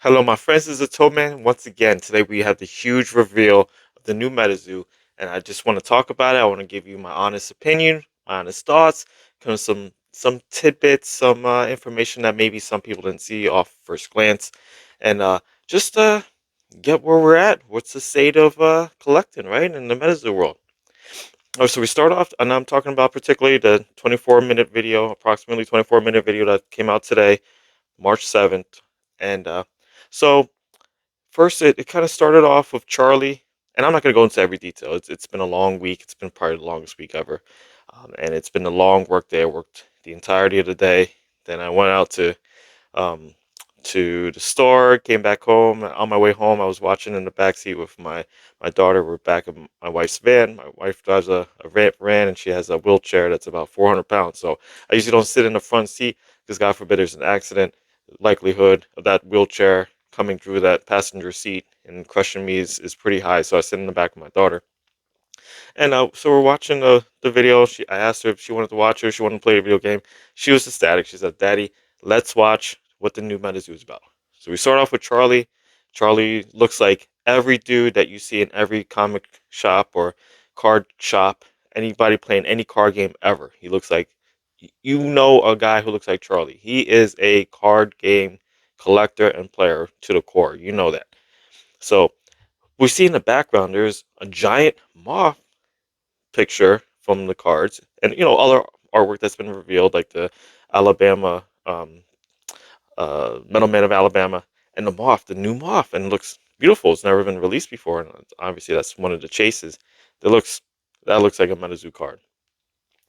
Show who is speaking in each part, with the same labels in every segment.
Speaker 1: Hello, my friends. This is Toadman. Once again, today we have the huge reveal of the new MetaZoo, and I just want to talk about it. I want to give you my honest opinion, my honest thoughts, kind of some tidbits, some information that maybe some people didn't see off first glance, and just get where we're at. What's the state of collecting, right, in the MetaZoo world? Oh, so we start off, and I'm talking about particularly the 24-minute video, approximately 24-minute video that came out today, March 7th, and so. First, it kind of started off with Charlie, and I'm not going to go into every detail. It's been a long week. It's been probably the longest week ever, and it's been a long work day. I worked the entirety of the day. Then I went out um, to the store, came back home. On my way home, I was watching in the back seat with my daughter. We're back in my wife's van. My wife drives a van, and she has a wheelchair that's about 400 pounds. So I usually don't sit in the front seat because God forbid there's an accident. Likelihood of that wheelchair coming through that passenger seat and crushing me is pretty high. So I sit in the back with my daughter. And so we're watching the video. I asked her if she wanted to watch it, if she wanted to play a video game. She was ecstatic. She said, "Daddy, let's watch what the new MetaZoo is about." So we start off with Charlie. Charlie looks like every dude that you see in every comic shop or card shop. Anybody playing any card game ever. He looks like you know a guy who looks like Charlie. He is a card game collector and player to the core. You know that. So we see in the background there's a giant moth picture from the cards, and other artwork that's been revealed, like the Alabama, Metal Man of Alabama, and the moth, the new moth, and it looks beautiful. It's never been released before, and obviously that's one of the chases. That looks that looks like a MetaZoo card.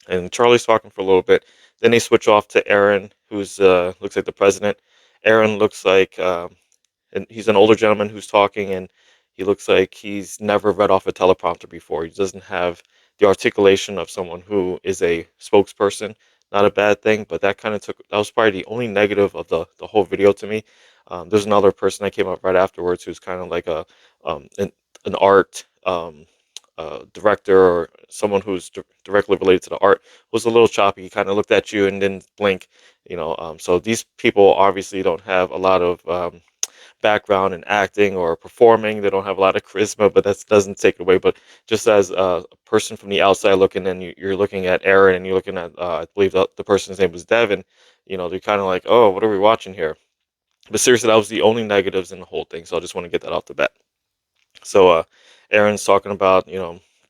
Speaker 1: And Charlie's talking for a little bit. Then they switch off to Aaron, who's looks like the president. Aaron looks like and he's an older gentleman who's talking, and he looks like he's never read off a teleprompter before. He doesn't have the articulation of someone who is a spokesperson. Not a bad thing, but that was probably the only negative of the whole video to me. There's another person that came up right afterwards who's kind of like a an art director or someone who's directly related to the art, was a little choppy. He kind of looked at you and didn't blink, so these people obviously don't have a lot of background in acting or performing. They don't have a lot of charisma, but that doesn't take it away. But just as a person from the outside looking in, you're looking at Aaron and you're looking at, I believe the person's name was Devin. They're kind of like, oh, what are we watching here? But seriously, that was the only negatives in the whole thing. So I just want to get that off the bat. So Aaron's talking about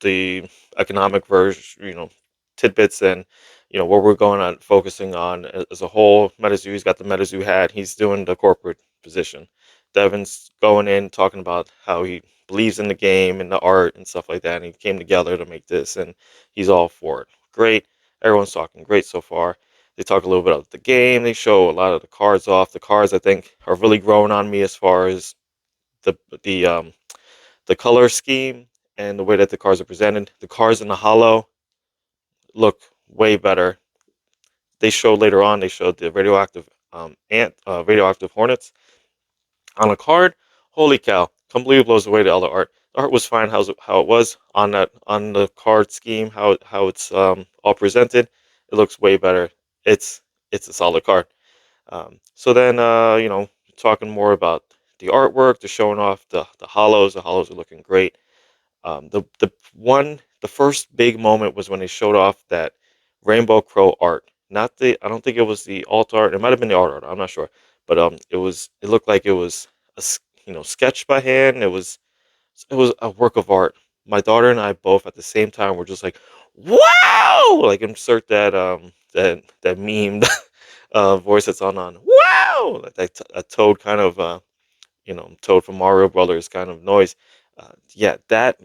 Speaker 1: the economic version, tidbits, and what we're going on focusing on as a whole. MetaZoo, he's got the MetaZoo hat. He's doing the corporate position. Devin's going in talking about how he believes in the game and the art and stuff like that, and he came together to make this, and he's all for it. Great. Everyone's talking great so far. They talk a little bit about the game. They show a lot of the cards off. The cards, I think, are really growing on me as far as the the um the color scheme and the way that the cards are presented. The cards in the hollow look way better. They showed later on. They showed the radioactive hornets on a card. Holy cow! Completely blows away the other art. The art was fine how it was on the card scheme. How it's all presented. It looks way better. It's it's a solid card. So then talking more about the artwork, they're showing off the hollows. The hollows are looking great. The first big moment was when they showed off that Rainbow Crow art. Not the I don't think it was the alt art. It might have been the art. I'm not sure, but it looked like it was sketched by hand. It was a work of art. My daughter and I both at the same time were just like, wow! Like insert that meme voice that's on wow, like a toad kind of Toad from Mario Brothers kind of noise. Yeah, that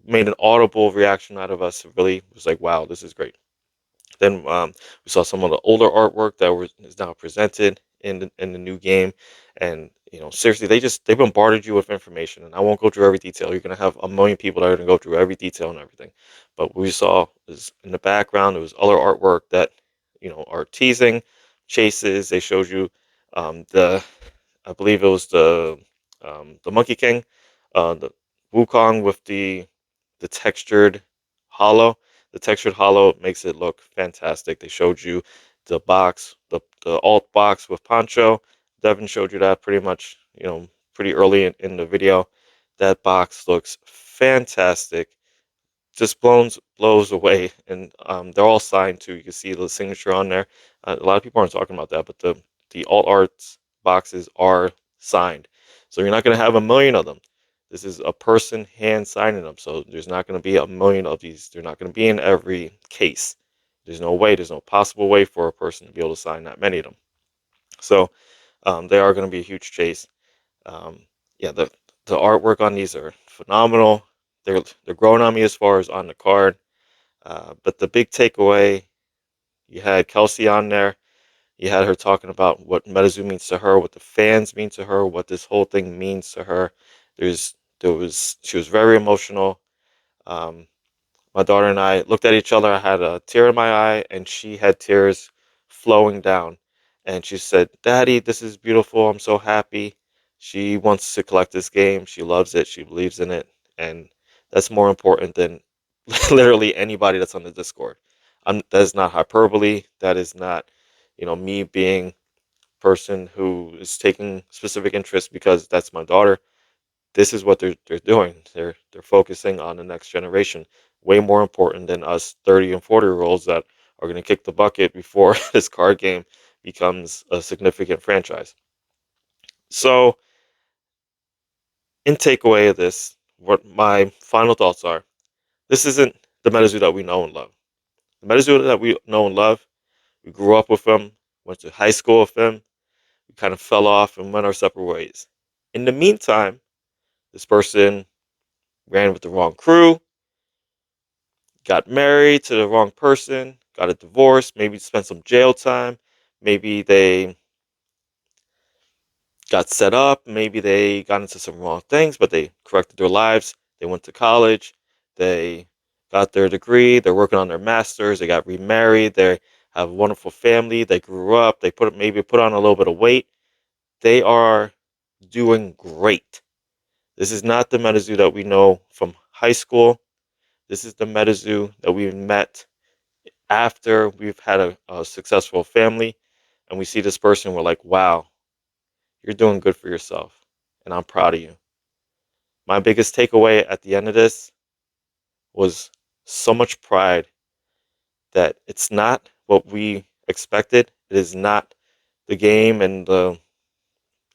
Speaker 1: made an audible reaction out of us. It really was like, wow, this is great. Then we saw some of the older artwork that is now presented in the new game, and seriously, they bombarded you with information, and I won't go through every detail. You're gonna have a million people that are gonna go through every detail and everything, but what we saw is in the background there was other artwork that are teasing chases. They showed you the I believe it was the Monkey King, the Wukong with the textured hollow. The textured hollow makes it look fantastic. They showed you the alt box with Poncho. Devin showed you that pretty much, pretty early in the video. That box looks fantastic, just blows away, and they're all signed too. You can see the signature on there. A lot of people aren't talking about that, but the alt arts boxes are signed, so you're not going to have a million of them. This is a person hand signing them, so there's not going to be a million of these. They're not going to be in every case. There's no way. There's no possible way for a person to be able to sign that many of them. So they are going to be a huge chase. Um, yeah, the artwork on these are phenomenal. They're growing on me as far as on the card. But the big takeaway, you had Kelsey on there. You had her talking about what MetaZoo means to her, what the fans mean to her, what this whole thing means to her. She was very emotional. Um, my daughter and I looked at each other. I had a tear in my eye, and she had tears flowing down. And she said, "Daddy, this is beautiful. I'm so happy." She wants to collect this game. She loves it. She believes in it. And that's more important than literally anybody that's on the Discord. That is not hyperbole. That is not, me being person who is taking specific interest because that's my daughter. This is what they're doing. They're focusing on the next generation, way more important than us 30 and 40-year-olds that are going to kick the bucket before this card game becomes a significant franchise. So, in takeaway of this, what my final thoughts are: this isn't the MetaZoo that we know and love. The MetaZoo that we know and love, we grew up with him, went to high school with him, we kind of fell off and went our separate ways. In the meantime, this person ran with the wrong crew, got married to the wrong person, got a divorce, maybe spent some jail time, maybe they got set up, maybe they got into some wrong things, but they corrected their lives. They went to college, they got their degree, they're working on their masters, they got remarried, they have a wonderful family, they grew up, they maybe put on a little bit of weight. They are doing great. This is not the MetaZoo that we know from high school. This is the MetaZoo that we met after we've had a successful family, and we see this person. We're like, wow, you're doing good for yourself, and I'm proud of you. My biggest takeaway at the end of this was so much pride that it's not what we expected. It is not the game and the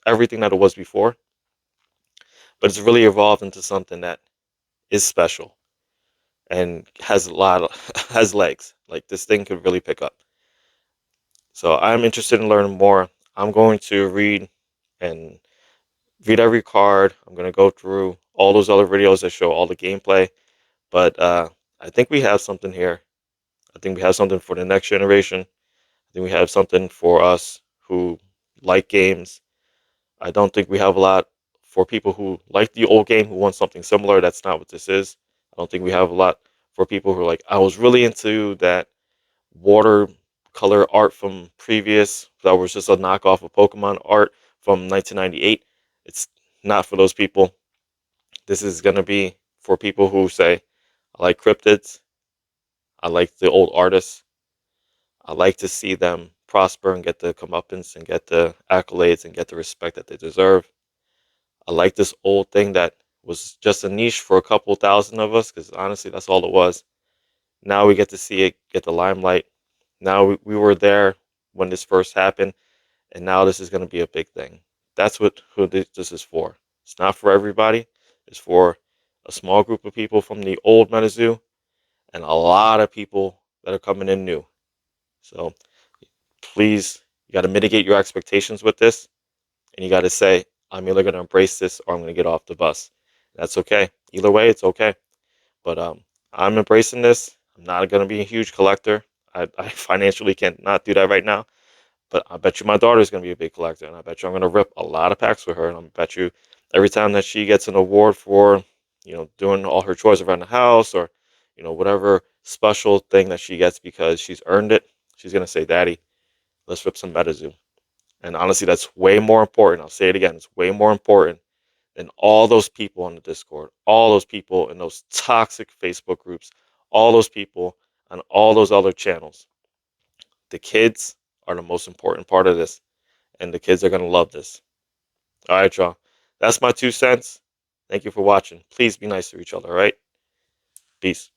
Speaker 1: everything that it was before, but it's really evolved into something that is special and has a lot of has legs. Like this thing could really pick up. So I'm interested in learning more. I'm going to and read every card. I'm going to go through all those other videos that show all the gameplay. But I think we have something here. I think we have something for the next generation. I think we have something for us who like games. I don't think we have a lot for people who like the old game who want something similar. That's not what this is. I don't think we have a lot for people who are like, I was really into that watercolor art from previous that was just a knockoff of Pokemon art from 1998. It's not for those people. This is going to be for people who say, I like cryptids, I like the old artists, I like to see them prosper and get the comeuppance and get the accolades and get the respect that they deserve. I like this old thing that was just a niche for a couple thousand of us, because honestly, that's all it was. Now we get to see it get the limelight. Now we were there when this first happened, and now this is going to be a big thing. That's what who this is for. It's not for everybody. It's for a small group of people from the old MetaZoo and a lot of people that are coming in new. So please, you got to mitigate your expectations with this, and you got to say, I'm either going to embrace this or I'm going to get off the bus. That's okay. Either way, it's okay. But I'm embracing this. I'm not going to be a huge collector. I financially cannot do that right now. But I bet you my daughter is going to be a big collector, and I bet you I'm going to rip a lot of packs with her. And I bet you every time that she gets an award for, doing all her chores around the house or, whatever special thing that she gets because she's earned it, she's going to say, Daddy, let's rip some MetaZoo. And honestly, that's way more important. I'll say it again. It's way more important than all those people on the Discord, all those people in those toxic Facebook groups, all those people on all those other channels. The kids are the most important part of this. and the kids are gonna love this. All right, y'all. That's my 2 cents. Thank you for watching. Please be nice to each other. All right. Peace.